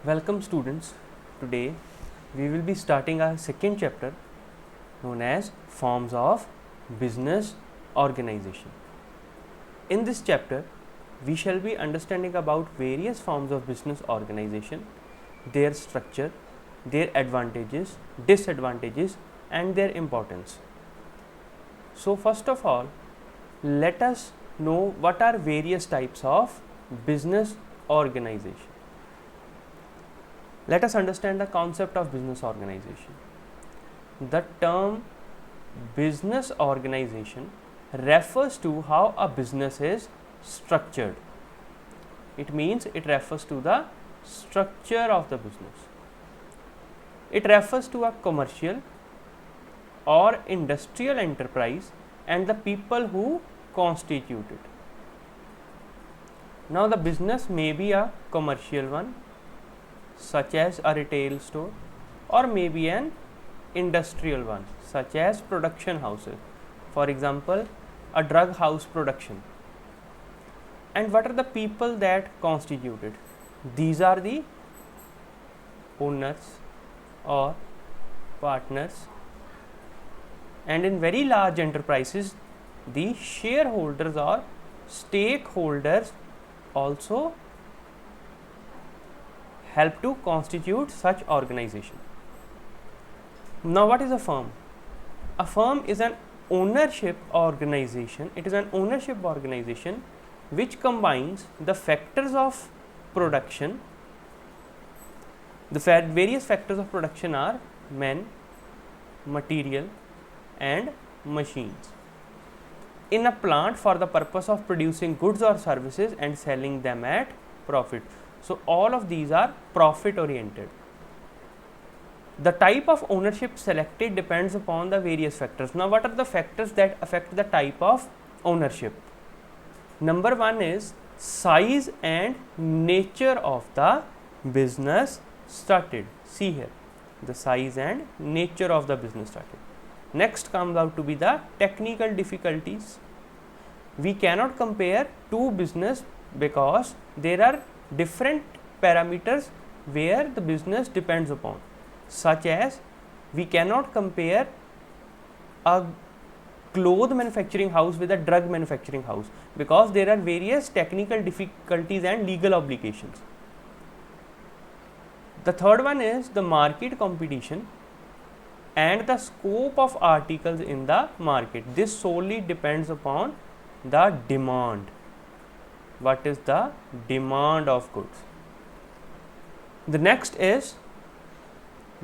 Welcome students. Today we will be starting our second chapter known as forms of business organization. In this chapter we shall be understanding about various forms of business organization, their structure, their advantages, disadvantages and their importance. So first of all, let us know what are various types of business organization. Let us understand the concept of business organization. The term business organization refers to how a business is structured. It means it refers to the structure of the business. It refers to a commercial or industrial enterprise and the people who constitute it. Now the business may be a commercial one, such as a retail store, or maybe an industrial one, such as production houses, for example a drug house production. And what are the people that constitute it? These are the owners or partners, and in very large enterprises the shareholders or stakeholders also help to constitute such organization. Now what is a firm? A firm is an ownership organization. It is an ownership organization which combines the factors of production. The various factors of production are men, material and machines in a plant for the purpose of producing goods or services and selling them at profit. So all of these are profit oriented. The type of ownership selected depends upon the various factors. Now what are the factors that affect the type of ownership? Number one is size and nature of the business started. See here, the size and nature of the business started. Next comes out to be the technical difficulties. We cannot compare two business because there are different parameters where the business depends upon, such as we cannot compare a cloth manufacturing house with a drug manufacturing house because there are various technical difficulties and legal obligations. The third one is the market competition and the scope of articles in the market. This solely depends upon the demand. What is the demand of goods? The next is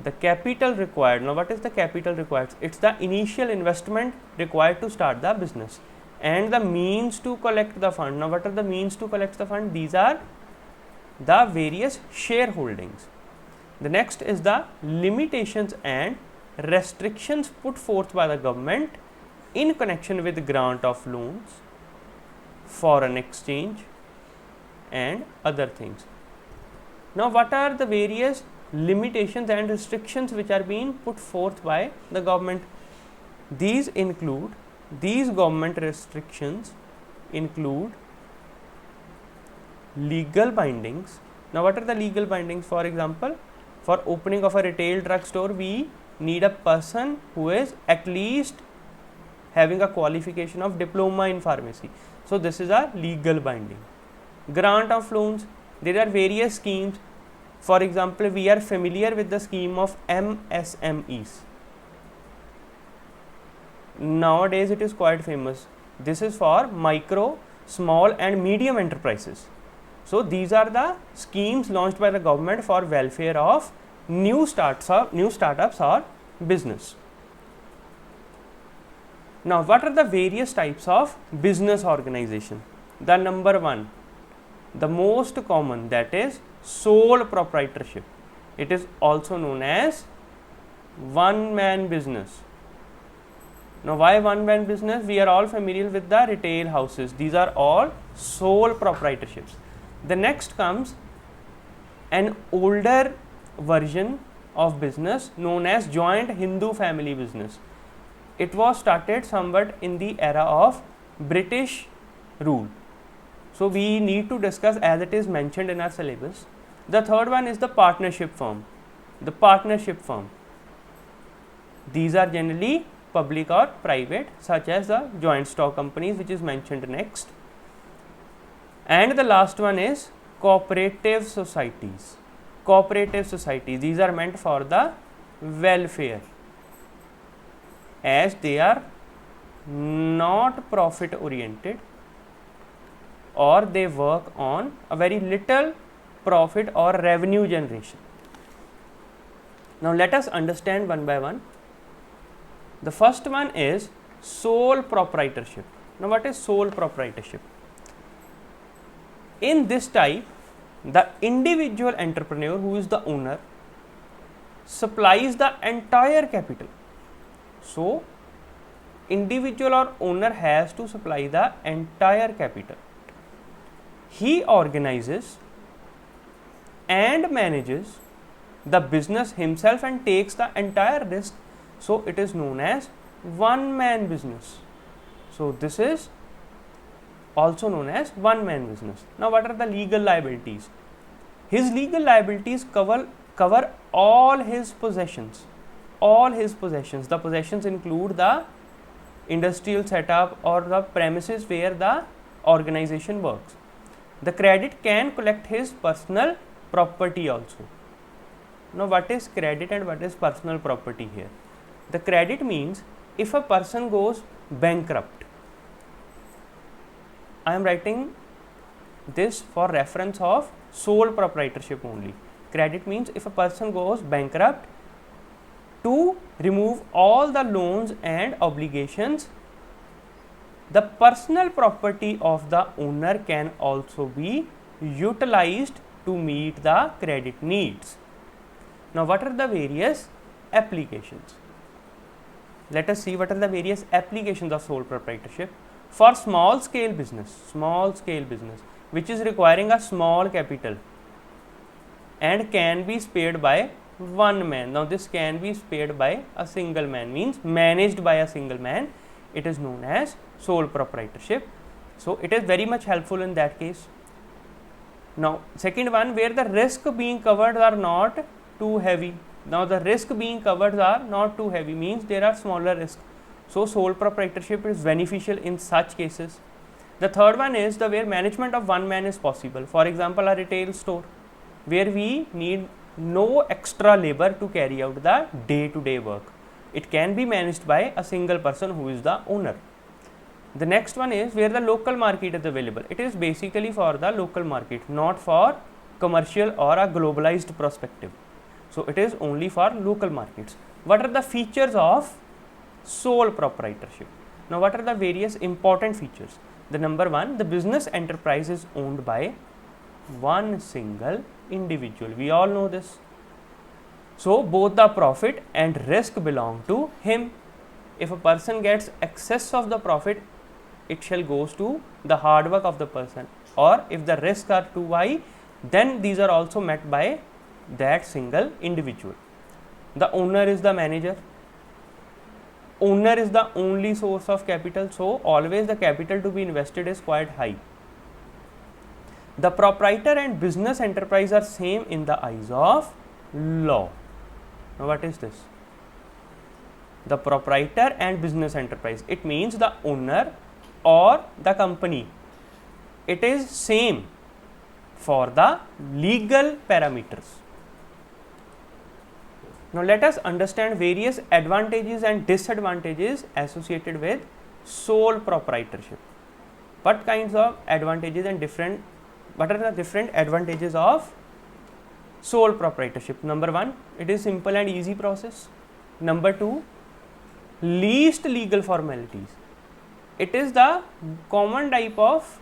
the capital required. Now what is the capital required? It's the initial investment required to start the business and the means to collect the fund. Now what are the means to collect the fund? These are the various shareholdings. The next is the limitations and restrictions put forth by the government in connection with grant of loans, foreign exchange and other things. Now what are the various limitations and restrictions which are being put forth by the government? These government restrictions include legal bindings. Now what are the legal bindings? For example, for opening of a retail drug store we need a person who is at least having a qualification of diploma in pharmacy. So this is a legal binding. Grant of loans, there are various schemes. For example, we are familiar with the scheme of MSMEs. Nowadays it is quite famous. This is for micro, small and medium enterprises. So these are the schemes launched by the government for welfare of new startups or business. Now what are the various types of business organization? The number one, the most common, that is sole proprietorship. It is also known as one man business. Now why one man business? We are all familiar with the retail houses. These are all sole proprietorships. The next comes an older version of business known as joint Hindu family business. It was started somewhat in the era of British rule. So we need to discuss, as it is mentioned in our syllabus, The third one is the partnership firm. The partnership firm. These are generally public or private, such as the joint stock companies, which is mentioned next. And the last one is cooperative societies. Cooperative societies, these are meant for the welfare, as they are not profit oriented, or they work on a very little profit or revenue generation. Now let us understand one by one. The first one is sole proprietorship. Now what is sole proprietorship? In this type, the individual entrepreneur, who is the owner, supplies the entire capital. So individual or owner has to supply the entire capital. He organizes and manages the business himself and takes the entire risk. So it is known as one man business. So this is also known as one man business. Now what are the legal liabilities? His legal liabilities cover all his possessions. All his possessions. The possessions include the industrial setup or the premises where the organization works. The credit can collect his personal property also. Now what is credit and what is personal property here? The credit means if a person goes bankrupt. I am writing this for reference of sole proprietorship only. Credit means if a person goes bankrupt, to remove all the loans and obligations, the personal property of the owner can also be utilized to meet the credit needs. Now what are the various applications? Let us see what are the various applications of sole proprietorship. For small scale business, which is requiring a small capital and can be spared by one man. Now this can be spared by a single man, means managed by a single man. It is known as sole proprietorship. So it is very much helpful in that case. Now second one, where the risk being covered are not too heavy. Now the risk being covered are not too heavy, means there are smaller risks. So sole proprietorship is beneficial in such cases. The third one is the where management of one man is possible. For example, a retail store where we need no extra labor to carry out the day-to-day work. It can be managed by a single person who is the owner. The next one is where the local market is available. It is basically for the local market, not for commercial or a globalized perspective. So it is only for local markets. What are the features of sole proprietorship? Now what are the various important features? The number one, the business enterprise is owned by one single individual. We all know this. So both the profit and risk belong to him. If a person gets excess of the profit, it shall goes to the hard work of the person, or if the risks are too high, then these are also met by that single individual. The owner is the manager. Owner is the only source of capital, so always the capital to be invested is quite high. The proprietor and business enterprise are same in the eyes of law. Now what is this? The proprietor and business enterprise, it means the owner or the company. It is same for the legal parameters. Now let us understand various advantages and disadvantages associated with sole proprietorship. What kinds of advantages and what are the different advantages of sole proprietorship? Number one, it is simple and easy process. Number two, least legal formalities. It is the common type of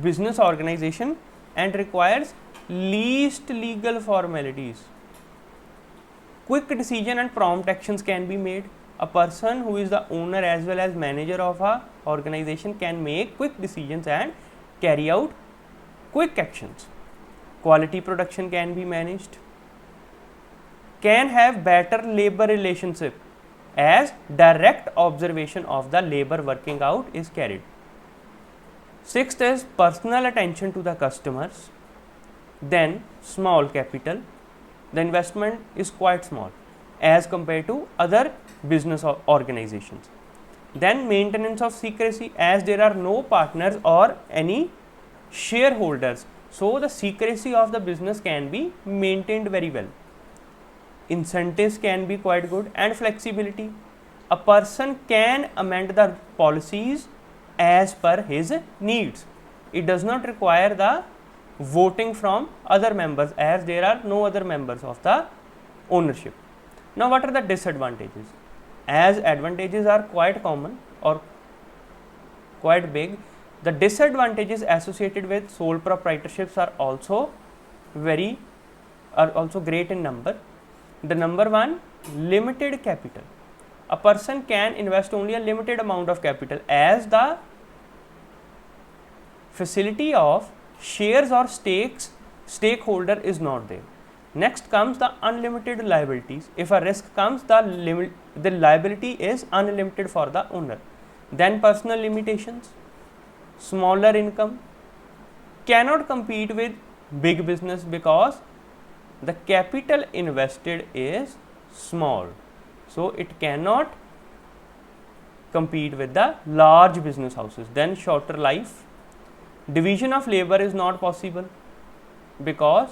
business organization and requires least legal formalities. Quick decision and prompt actions can be made. A person who is the owner as well as manager of a organization can make quick decisions and carry out quick actions. Quality production can be managed. Can have better labor relationship as direct observation of the labor working out is carried. Sixth is personal attention to the customers. Then small capital, the investment is quite small as compared to other business organizations. Then maintenance of secrecy, as there are no partners or any shareholders, so the secrecy of the business can be maintained very well. Incentives can be quite good, and flexibility. A person can amend the policies as per his needs. It does not require the voting from other members, as there are no other members of the ownership. Now, what are the disadvantages? As advantages are quite common or quite big, the disadvantages associated with sole proprietorships are also great in number. The number one, limited capital. A person can invest only a limited amount of capital, as the facility of shares or stakeholder is not there. Next comes the unlimited liabilities. If a risk comes, the liability is unlimited for the owner. Then personal limitations, smaller income, cannot compete with big business because the capital invested is small, so it cannot compete with the large business houses. Then shorter life, division of labor is not possible because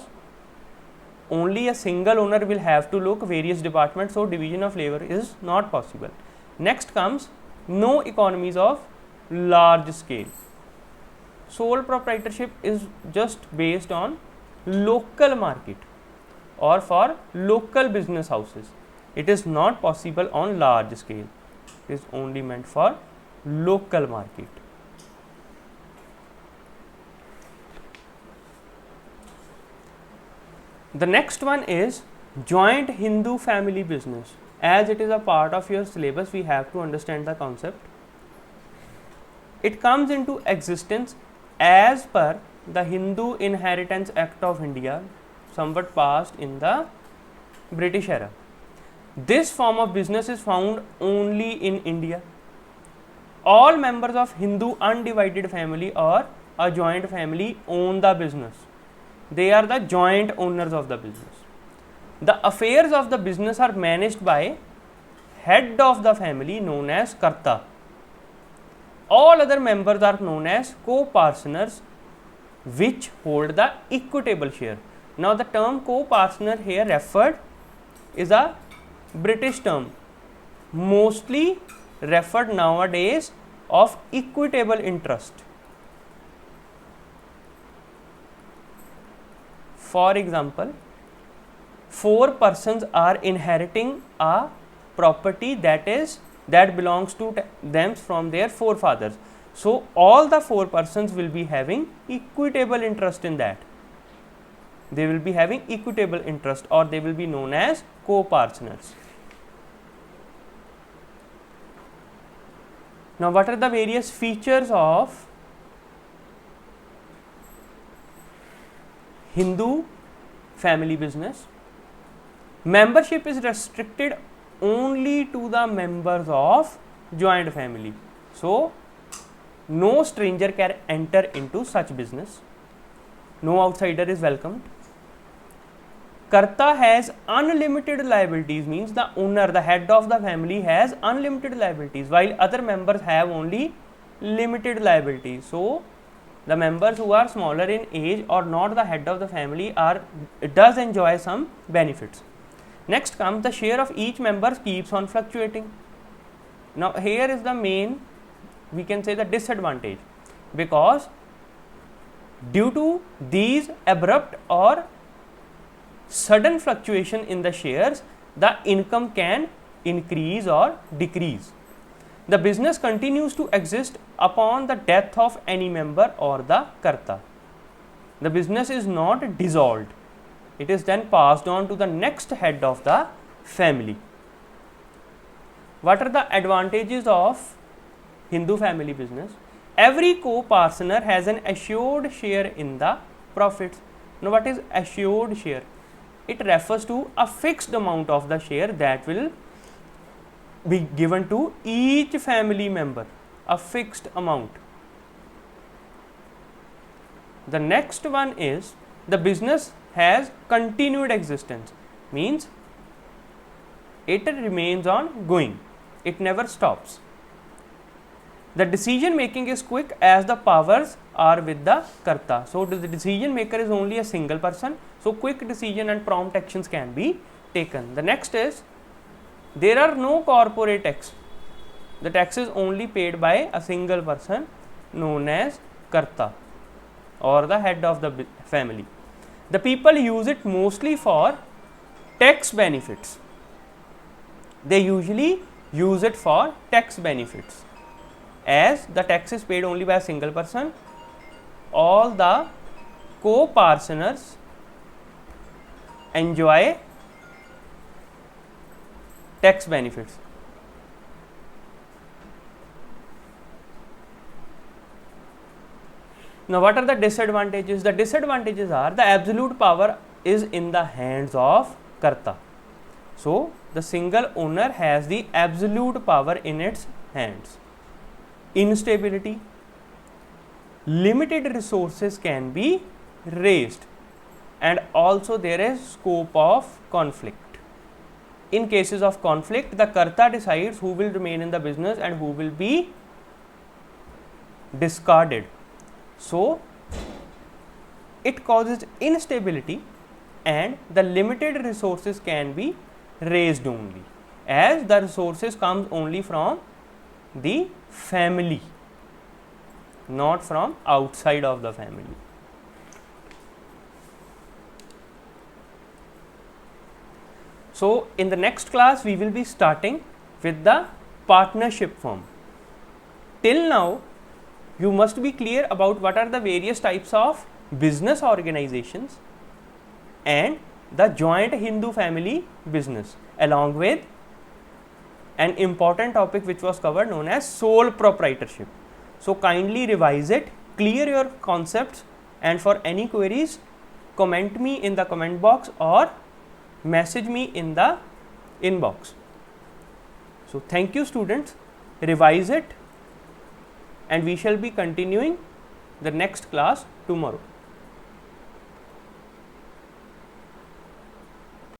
only a single owner will have to look various departments, so division of labor is not possible. Next comes no economies of large scale. Sole proprietorship is just based on local market or for local business houses. It is not possible on large scale. It is only meant for local market. The next one is joint Hindu family business. As it is a part of your syllabus, we have to understand the concept. It comes into existence as per the Hindu Inheritance Act of India, somewhat passed in the British era. This form of business is found only in India. All members of Hindu undivided family or a joint family own the business. They are the joint owners of the business. The affairs of the business are managed by head of the family known as Karta. All other members are known as co-partners, which hold the equitable share. Now, the term co-partner here referred is a British term, mostly referred nowadays of equitable interest. For example, 4 persons are inheriting a property that belongs to them from their forefathers. So, all the 4 persons will be having equitable interest in that. They will be having equitable interest, or they will be known as co-partners. Now, what are the various features of Hindu family business? Membership is restricted only to the members of joint family. So, no stranger can enter into such business. No outsider is welcomed. Karta has unlimited liabilities, means the owner, the head of the family has unlimited liabilities, while other members have only limited liabilities. So, the members who are smaller in age or not the head of the family does enjoy some benefits. Next comes the share of each member keeps on fluctuating. Now, here is the main, we can say, the disadvantage, because due to these abrupt or sudden fluctuation in the shares, the income can increase or decrease. The business continues to exist upon the death of any member or the Karta. The business is not dissolved. It is then passed on to the next head of the family. What are the advantages of Hindu family business? Every co-partner has an assured share in the profits. Now, what is assured share? It refers to a fixed amount of the share that will be given to each family member, a fixed amount. The next one is the business has continued existence, means it remains on going, it never stops. The decision making is quick as the powers are with the karta. So the decision maker is only a single person, so quick decision and prompt actions can be taken. The next is, there are no corporate tax. The tax is only paid by a single person known as karta or the head of the family. The people use it mostly for tax benefits. They usually use it for tax benefits. As the tax is paid only by a single person, all the co-parceners enjoy tax benefits. Now, what are the disadvantages? The disadvantages are, the absolute power is in the hands of karta. So, the single owner has the absolute power in its hands. Instability, limited resources can be raised, and also there is scope of conflict. In cases of conflict, the karta decides who will remain in the business and who will be discarded. So, it causes instability, and the limited resources can be raised only, as the resources comes only from the family, not from outside of the family. So, in the next class we will be starting with the partnership firm. Till now, you must be clear about what are the various types of business organizations and the joint Hindu family business, along with an important topic which was covered known as sole proprietorship. So, kindly revise it, clear your concepts, and for any queries, comment me in the comment box or message me in the inbox. So, thank you students, revise it, and we shall be continuing the next class tomorrow.